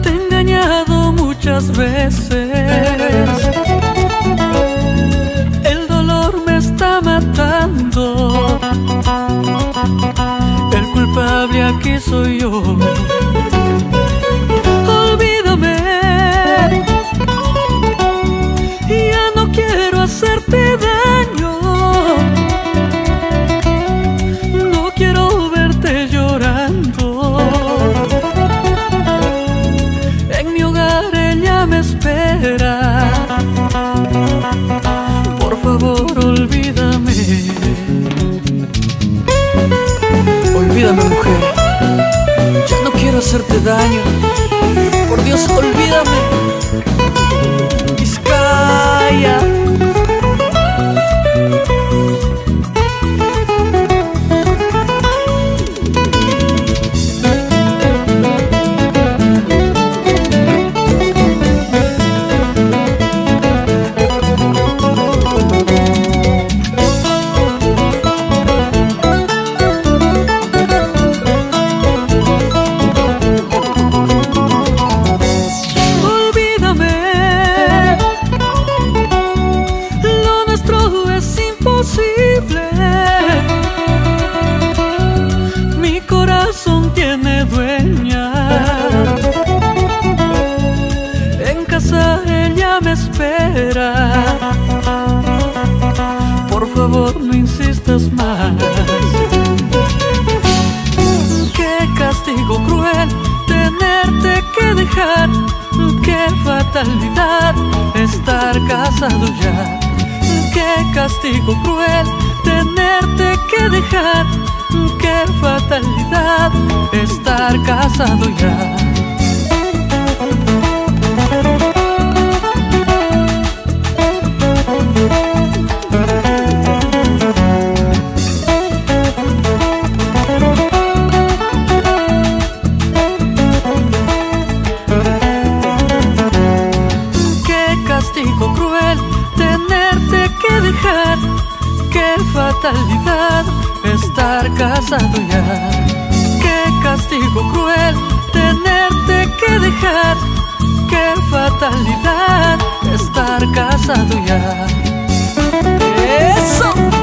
Te he engañado muchas veces. El dolor me está matando. El culpable aquí soy yo. Olvídame. Ya no quiero hacerte daño. No quiero verte llorando. En mi hogar ella me espera. Por favor, olvídame. Olvídame, mujer. Ya no quiero hacerte daño. Por Dios, olvídame. Vizcaya. Mi corazón tiene dueña. En casa ella me espera. Por favor, no insistas más. Qué castigo cruel tenerte que dejar. Qué fatalidad estar casado ya. Qué castigo cruel tenerte que dejar. Qué fatalidad estar casado ya. Qué castigo cruel tenerte que dejar. Qué fatalidad estar casado ya. Qué castigo cruel tenerte que dejar. Qué fatalidad estar casado ya. ¡Eso!